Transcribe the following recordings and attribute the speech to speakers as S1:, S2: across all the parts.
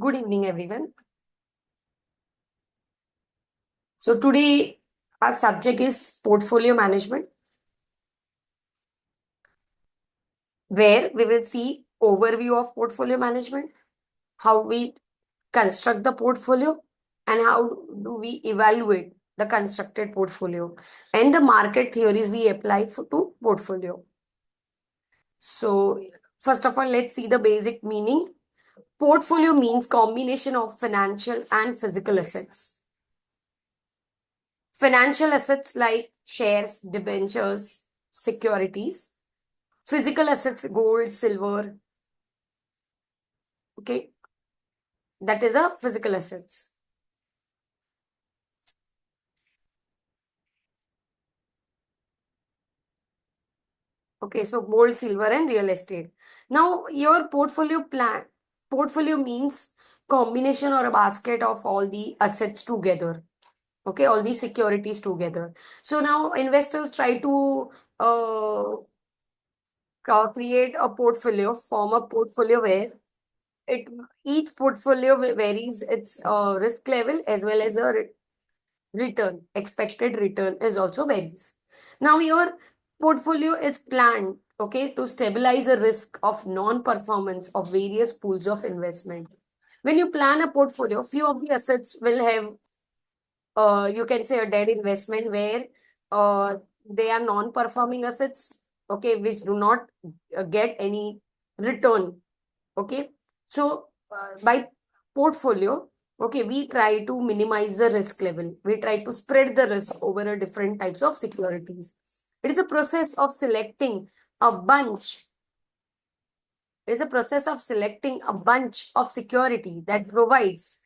S1: Good evening, everyone. So today our subject is portfolio management, where we will see overview of portfolio management, how we construct the portfolio, and how do we evaluate the constructed portfolio, and the market theories we apply to portfolio. So first of all, let's see the basic meaning. Portfolio means combination of financial and physical assets. Financial assets like shares, debentures, securities. Physical assets, gold, silver. Okay, that is a physical assets. Okay, so gold, silver, and real estate. Now, your portfolio means combination or a basket of all the assets together. Okay, all these securities together. So now investors try to create a portfolio, form a portfolio where it each portfolio varies its risk level as well as a return. Expected return is also varies. Now your portfolio is planned, okay, to stabilize the risk of non-performance of various pools of investment. When you plan a portfolio, few of the assets will have you can say a dead investment where uh, they are non-performing assets, okay, which do not get any return. Okay, so by portfolio, okay, we try to minimize the risk level. We try to spread the risk over a different types of securities. It is a process of selecting a bunch. It is a process of selecting a bunch of security that provides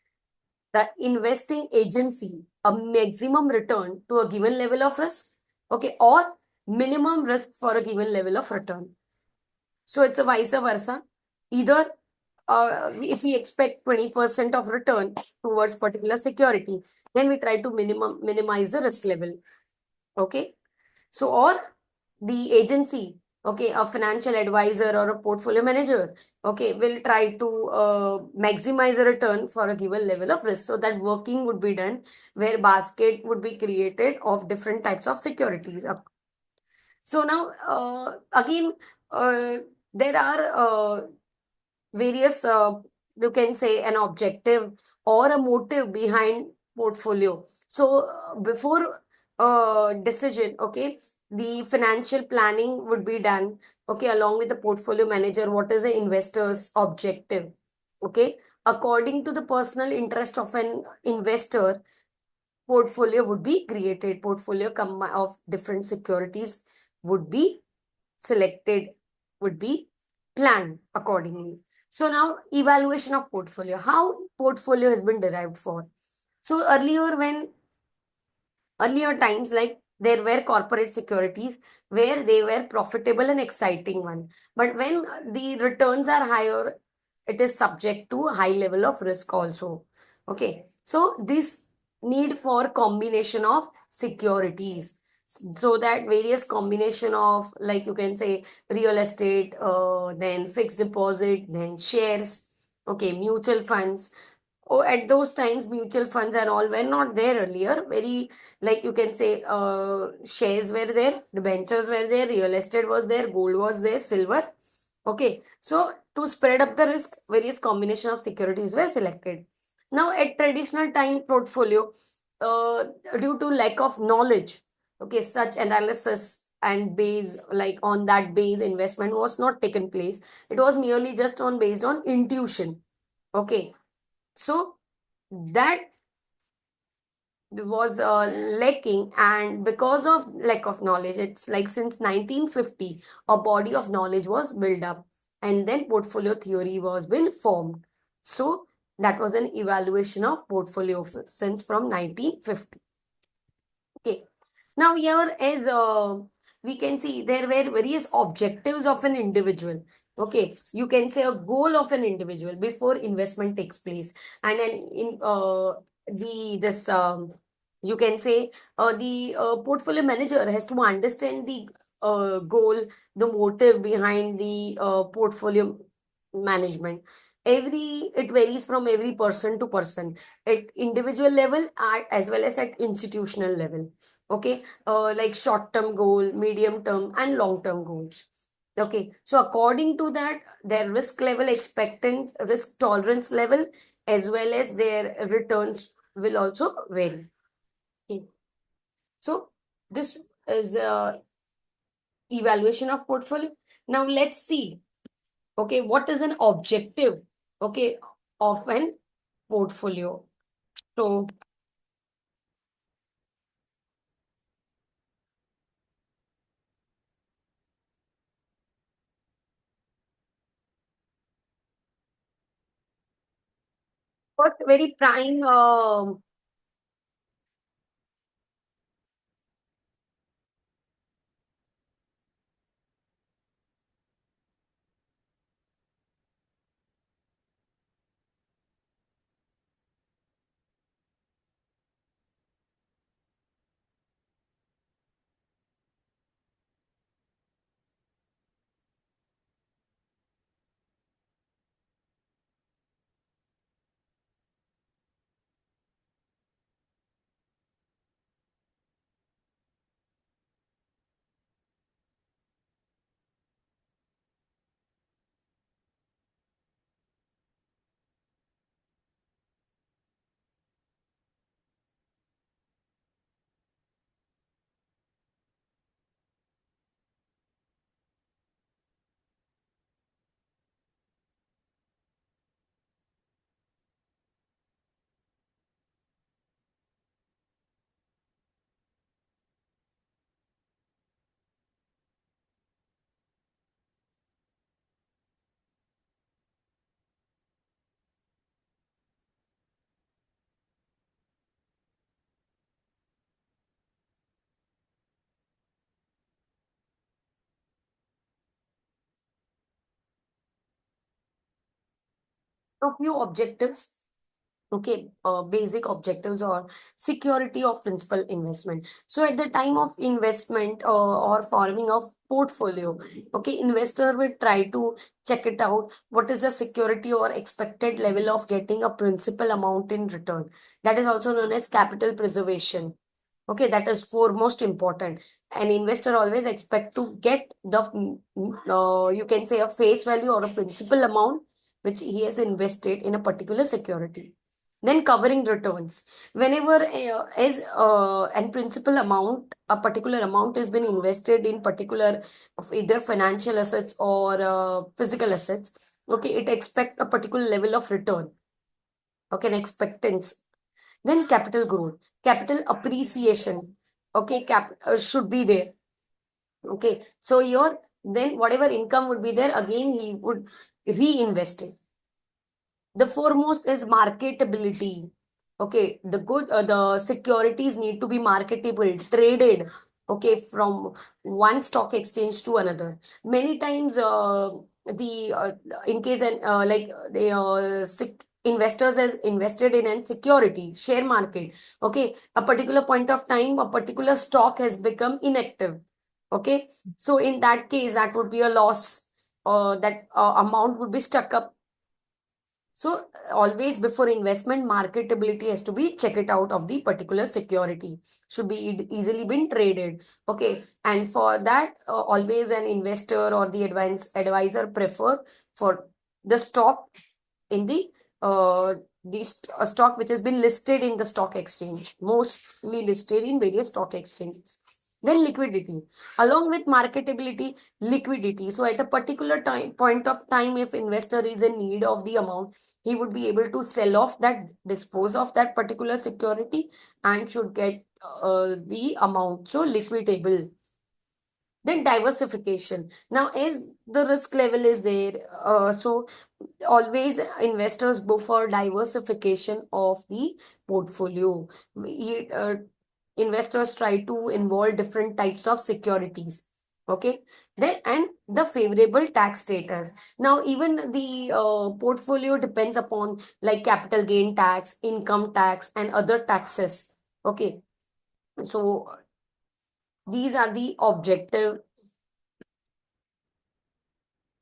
S1: the investing agency a maximum return to a given level of risk, okay, or minimum risk for a given level of return. So it's a vice versa. Either if we expect 20% of return towards particular security, then we try to minimize the risk level. Okay. So, or the agency, okay, a financial advisor or a portfolio manager, okay, will try to maximize the return for a given level of risk. So that working would be done where basket would be created of different types of securities. So now, again, uh, there are various, you can say, an objective or a motive behind portfolio. So before decision, okay, the financial planning would be done, okay, along with the portfolio manager. What is the investor's objective? Okay, according to the personal interest of an investor, portfolio would be created. Portfolio of different securities would be selected, would be planned accordingly. So now evaluation of portfolio, how portfolio has been derived for. So earlier times, like there were corporate securities where they were profitable and exciting one. But when the returns are higher, it is subject to high level of risk also. Okay. So this need for combination of securities, so that various combination of, like you can say, real estate, then fixed deposit, then shares, okay, mutual funds. Oh, at those times, mutual funds and all were not there earlier. Very, like you can say, shares were there, debentures were there, real estate was there, gold was there, silver. Okay, so to spread up the risk, various combination of securities were selected. Now, at traditional time portfolio, uh, due to lack of knowledge, okay, such analysis and base, like on that base investment was not taken place. It was merely just on based on intuition. Okay, so that was lacking, and because of lack of knowledge, it's like since 1950 a body of knowledge was built up, and then portfolio theory was been formed. So that was an evaluation of portfolio since from 1950. Okay, now here is we can see there were various objectives of an individual. Okay, you can say a goal of an individual before investment takes place, and then in the this you can say the portfolio manager has to understand the goal, the motive behind the portfolio management, Every it varies from every person to person at individual level as well as at institutional level. Okay, like short term goal, medium term, and long term goals. Okay, so according to that, their risk level, expectant risk tolerance level, as well as their returns will also vary. Okay. So this is evaluation of portfolio. Now let's see, okay, what is an objective, okay, of an portfolio. So first, very prime, a few objectives. Okay, basic objectives or security of principal investment. So at the time of investment or forming of portfolio, okay, investor will try to check it out. What is the security or expected level of getting a principal amount in return? That is also known as capital preservation. Okay, that is foremost important. An investor always expect to get the you can say a face value or a principal amount which he has invested in a particular security. Then covering returns. Whenever is an principal amount, a particular amount has been invested in particular of either financial assets or physical assets. Okay, it expect a particular level of return. Okay, an expectance. Then capital growth, capital appreciation. Okay, should be there. Okay, so your then whatever income would be there, again he would reinvest it. The foremost is marketability. Okay, the securities need to be marketable, traded. Okay, from one stock exchange to another. Many times, the in case and like the investors has invested in an security share market. Okay, a particular point of time, a particular stock has become inactive. Okay, so in that case, that would be a loss. That amount would be stuck up. So always before investment, marketability has to be check it out of the particular security. Should be easily been traded. Okay. And for that, always an investor or the advisor prefer for the stock in the stock which has been listed in the stock exchange, mostly listed in various stock exchanges. Then liquidity, along with marketability, liquidity. So at a particular time point of time, if investor is in need of the amount, he would be able to sell off that, dispose of that particular security, and should get the amount. So liquidable. Then diversification. Now, as the risk level is there, so always investors go for diversification of the portfolio. Investors try to involve different types of securities. Okay, then and the favorable tax status. Now, even the portfolio depends upon like capital gain tax, income tax, and other taxes. Okay, so these are the objective.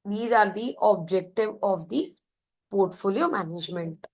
S1: These are the objective of the portfolio management.